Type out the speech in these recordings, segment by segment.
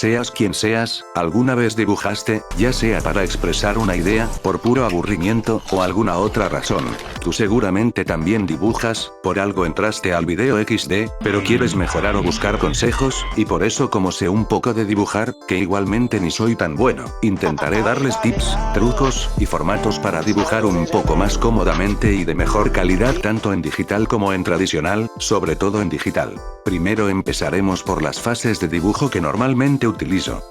Seas quien seas, alguna vez dibujaste, ya sea para expresar una idea, por puro aburrimiento, o alguna otra razón. Tú seguramente también dibujas, por algo entraste al video XD, pero quieres mejorar o buscar consejos, y por eso como sé un poco de dibujar, que igualmente ni soy tan bueno, intentaré darles tips, trucos, y formatos para dibujar un poco más cómodamente y de mejor calidad tanto en digital como en tradicional, sobre todo en digital. Primero empezaremos por las fases de dibujo que normalmente utilizo.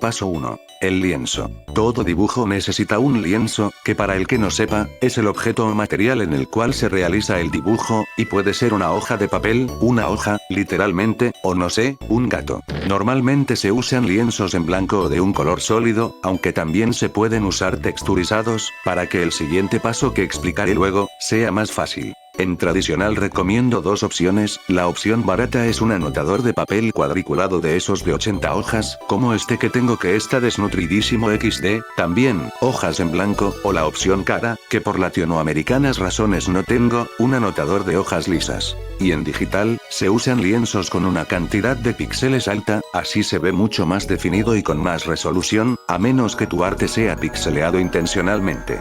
Paso 1. El lienzo. Todo dibujo necesita un lienzo, que para el que no sepa, es el objeto o material en el cual se realiza el dibujo, y puede ser una hoja de papel, una hoja, literalmente, o no sé, un gato. Normalmente se usan lienzos en blanco o de un color sólido, aunque también se pueden usar texturizados, para que el siguiente paso que explicaré luego, sea más fácil. En tradicional recomiendo dos opciones, la opción barata es un anotador de papel cuadriculado de esos de 80 hojas, como este que tengo que está desnutridísimo XD, también, hojas en blanco, o la opción cara, que por latinoamericanas razones no tengo, un anotador de hojas lisas. Y en digital, se usan lienzos con una cantidad de píxeles alta, así se ve mucho más definido y con más resolución, a menos que tu arte sea pixeleado intencionalmente.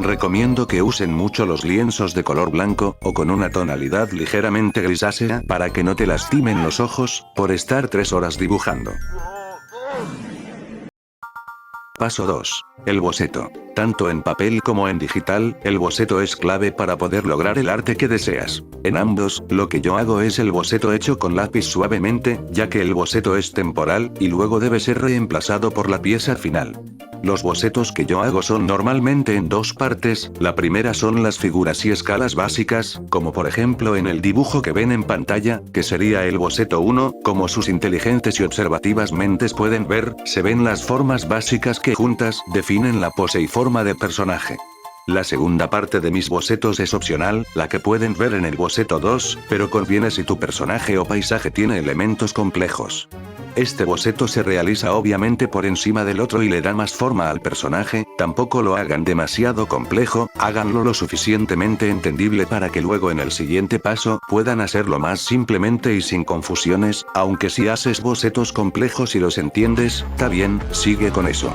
Recomiendo que usen mucho los lienzos de color blanco, o con una tonalidad ligeramente grisácea, para que no te lastimen los ojos, por estar 3 horas dibujando. Paso 2. El boceto. Tanto en papel como en digital, el boceto es clave para poder lograr el arte que deseas. En ambos, lo que yo hago es el boceto hecho con lápiz suavemente, ya que el boceto es temporal, y luego debe ser reemplazado por la pieza final. Los bocetos que yo hago son normalmente en dos partes, la primera son las figuras y escalas básicas, como por ejemplo en el dibujo que ven en pantalla, que sería el boceto 1, como sus inteligentes y observativas mentes pueden ver, se ven las formas básicas que juntas definen la pose y forma de personaje. La segunda parte de mis bocetos es opcional, la que pueden ver en el boceto 2, pero conviene si tu personaje o paisaje tiene elementos complejos. Este boceto se realiza obviamente por encima del otro y le da más forma al personaje, tampoco lo hagan demasiado complejo, háganlo lo suficientemente entendible para que luego en el siguiente paso puedan hacerlo más simplemente y sin confusiones, aunque si haces bocetos complejos y los entiendes, está bien, sigue con eso.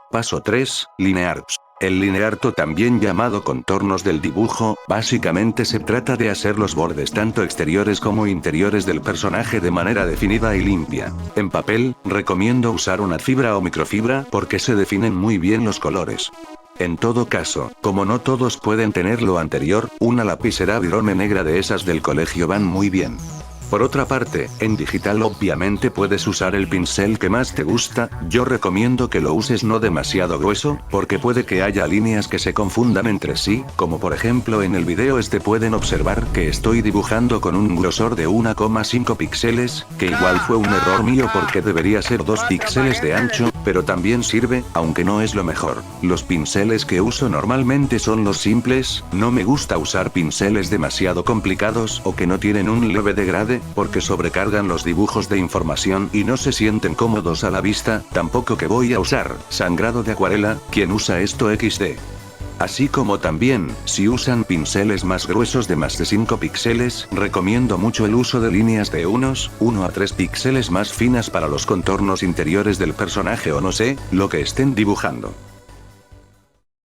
Paso 3, Linearts. El lineart o también llamado contornos del dibujo, básicamente se trata de hacer los bordes tanto exteriores como interiores del personaje de manera definida y limpia. En papel, recomiendo usar una fibra o microfibra porque se definen muy bien los colores. En todo caso, como no todos pueden tener lo anterior, una lapicera Birome negra de esas del colegio van muy bien. Por otra parte, en digital obviamente puedes usar el pincel que más te gusta, yo recomiendo que lo uses no demasiado grueso, porque puede que haya líneas que se confundan entre sí, como por ejemplo en el video pueden observar que estoy dibujando con un grosor de 1,5 píxeles, que igual fue un error mío porque debería ser 2 píxeles de ancho, pero también sirve, aunque no es lo mejor. Los pinceles que uso normalmente son los simples, no me gusta usar pinceles demasiado complicados o que no tienen un leve degrade, porque sobrecargan los dibujos de información y no se sienten cómodos a la vista, tampoco que voy a usar sangrado de acuarela, quien usa esto XD. Así como también, si usan pinceles más gruesos de más de 5 píxeles, recomiendo mucho el uso de líneas de 1 a 3 píxeles más finas para los contornos interiores del personaje o no sé, lo que estén dibujando.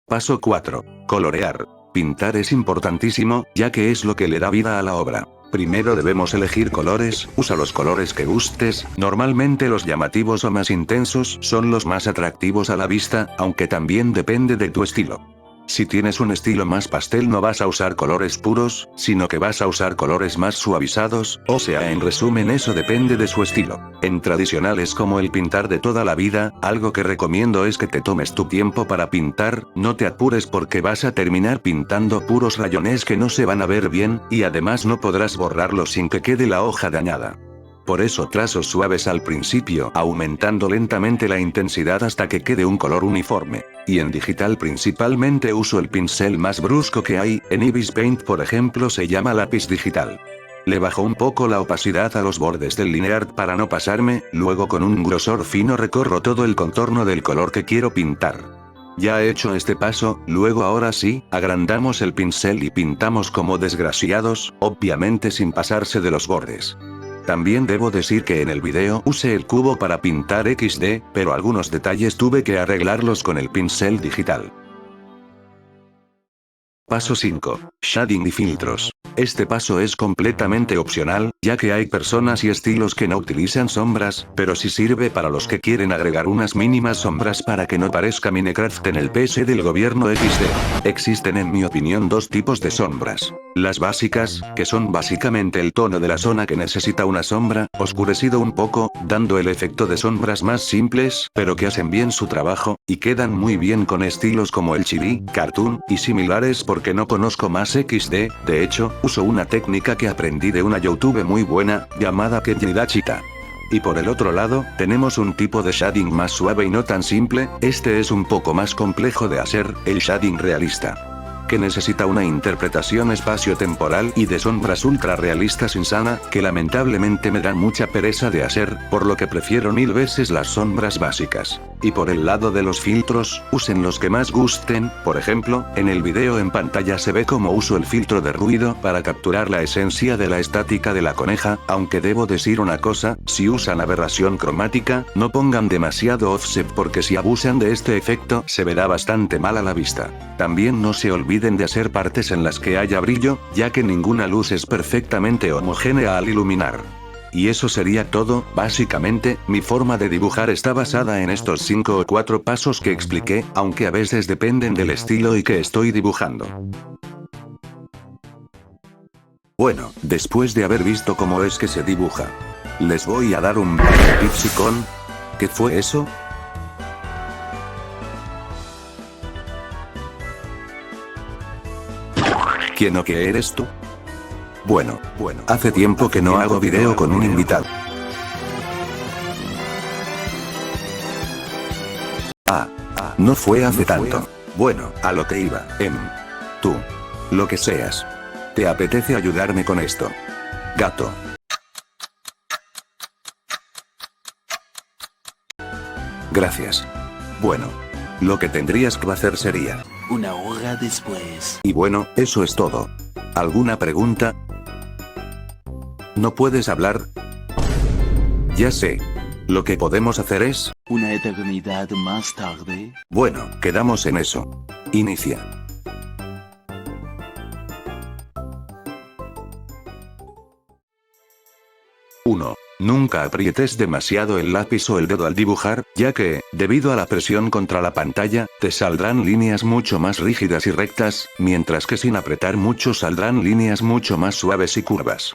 Paso 4. Colorear. Pintar es importantísimo, ya que es lo que le da vida a la obra. Primero debemos elegir colores, usa los colores que gustes, normalmente los llamativos o más intensos son los más atractivos a la vista, aunque también depende de tu estilo. Si tienes un estilo más pastel no vas a usar colores puros, sino que vas a usar colores más suavizados, o sea en resumen eso depende de su estilo. En tradicional es como el pintar de toda la vida, algo que recomiendo es que te tomes tu tiempo para pintar, no te apures porque vas a terminar pintando puros rayones que no se van a ver bien, y además no podrás borrarlos sin que quede la hoja dañada. Por eso trazos suaves al principio, aumentando lentamente la intensidad hasta que quede un color uniforme. Y en digital principalmente uso el pincel más brusco que hay, en Ibis Paint por ejemplo se llama lápiz digital. Le bajo un poco la opacidad a los bordes del lineart para no pasarme, luego con un grosor fino recorro todo el contorno del color que quiero pintar. Ya hecho este paso, luego ahora sí, agrandamos el pincel y pintamos como desgraciados, obviamente sin pasarse de los bordes. También debo decir que en el video usé el cubo para pintar XD, pero algunos detalles tuve que arreglarlos con el pincel digital. Paso 5. Shading y filtros. Este paso es completamente opcional, ya que hay personas y estilos que no utilizan sombras, pero sí sirve para los que quieren agregar unas mínimas sombras para que no parezca Minecraft en el PC del gobierno XD. Existen en mi opinión dos tipos de sombras. Las básicas, que son básicamente el tono de la zona que necesita una sombra, oscurecido un poco, dando el efecto de sombras más simples, pero que hacen bien su trabajo, y quedan muy bien con estilos como el chibi, cartoon, y similares porque no conozco más XD, de hecho, uso una técnica que aprendí de una YouTube muy buena, llamada Kenjidachita. Y por el otro lado, tenemos un tipo de shading más suave y no tan simple, este es un poco más complejo de hacer, el shading realista. Que necesita una interpretación espacio-temporal y de sombras ultra realistas insana, que lamentablemente me dan mucha pereza de hacer, por lo que prefiero 1000 veces las sombras básicas. Y por el lado de los filtros, usen los que más gusten, por ejemplo, en el video en pantalla se ve como uso el filtro de ruido para capturar la esencia de la estática de la coneja, aunque debo decir una cosa, si usan aberración cromática, no pongan demasiado offset porque si abusan de este efecto se verá bastante mal a la vista. También no se olviden de hacer partes en las que haya brillo, ya que ninguna luz es perfectamente homogénea al iluminar. Y eso sería todo, básicamente, mi forma de dibujar está basada en estos 5 o 4 pasos que expliqué, aunque a veces dependen del estilo y que estoy dibujando. Bueno, después de haber visto cómo es que se dibuja, les voy a dar un par de tips y con... ¿Qué fue eso? ¿Quién o qué eres tú? Bueno, hace tiempo que no hago video con un invitado. No fue hace tanto. Bueno, a lo que iba, tú. Lo que seas. ¿Te apetece ayudarme con esto? Gato. Gracias. Bueno. Lo que tendrías que hacer sería... Una hora después. Y bueno, eso es todo. ¿Alguna pregunta? ¿No puedes hablar? Ya sé. Lo que podemos hacer es... Una eternidad más tarde. Bueno, quedamos en eso. Inicia. Uno. Nunca aprietes demasiado el lápiz o el dedo al dibujar, ya que, debido a la presión contra la pantalla, te saldrán líneas mucho más rígidas y rectas, mientras que sin apretar mucho saldrán líneas mucho más suaves y curvas.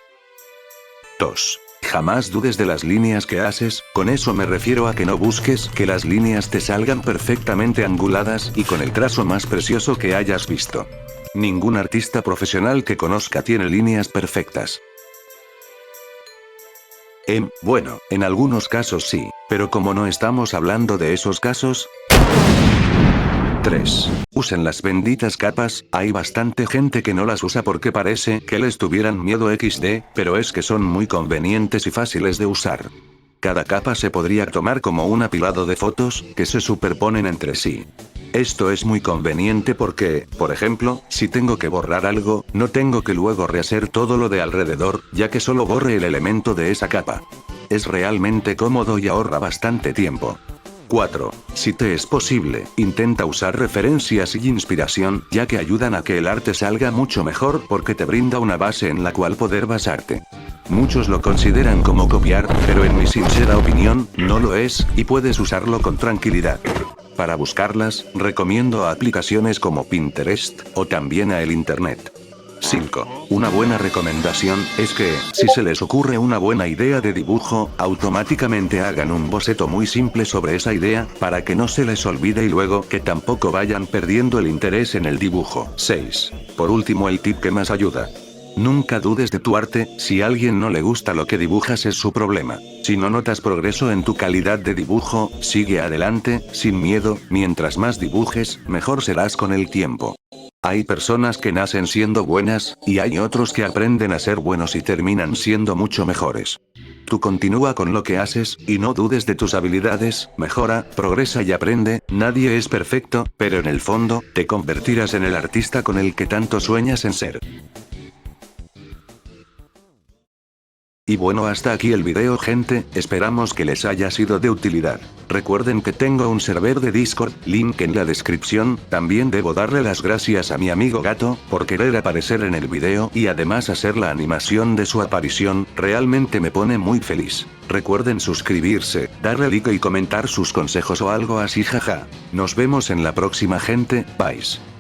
2. Jamás dudes de las líneas que haces, con eso me refiero a que no busques que las líneas te salgan perfectamente anguladas y con el trazo más precioso que hayas visto. Ningún artista profesional que conozca tiene líneas perfectas. Bueno, en algunos casos sí, pero como no estamos hablando de esos casos... 3. Usen las benditas capas, hay bastante gente que no las usa porque parece que les tuvieran miedo XD, pero es que son muy convenientes y fáciles de usar. Cada capa se podría tomar como un apilado de fotos, que se superponen entre sí. Esto es muy conveniente porque, por ejemplo, si tengo que borrar algo, no tengo que luego rehacer todo lo de alrededor, ya que solo borre el elemento de esa capa. Es realmente cómodo y ahorra bastante tiempo. 4. Si te es posible, intenta usar referencias y inspiración, ya que ayudan a que el arte salga mucho mejor porque te brinda una base en la cual poder basarte. Muchos lo consideran como copiar, pero en mi sincera opinión, no lo es, y puedes usarlo con tranquilidad. Para buscarlas, recomiendo a aplicaciones como Pinterest, o también a el Internet. 5. Una buena recomendación es que, si se les ocurre una buena idea de dibujo, automáticamente hagan un boceto muy simple sobre esa idea, para que no se les olvide y luego que tampoco vayan perdiendo el interés en el dibujo. 6. Por último, el tip que más ayuda. Nunca dudes de tu arte, si a alguien no le gusta lo que dibujas es su problema. Si no notas progreso en tu calidad de dibujo, sigue adelante, sin miedo, mientras más dibujes, mejor serás con el tiempo. Hay personas que nacen siendo buenas, y hay otros que aprenden a ser buenos y terminan siendo mucho mejores. Tú continúa con lo que haces, y no dudes de tus habilidades, mejora, progresa y aprende, nadie es perfecto, pero en el fondo, te convertirás en el artista con el que tanto sueñas en ser. Y bueno, hasta aquí el video, gente, esperamos que les haya sido de utilidad. Recuerden que tengo un server de Discord, link en la descripción. También debo darle las gracias a mi amigo Gato, por querer aparecer en el video y además hacer la animación de su aparición, realmente me pone muy feliz. Recuerden suscribirse, darle like y comentar sus consejos o algo así, jaja. Nos vemos en la próxima, gente, bye.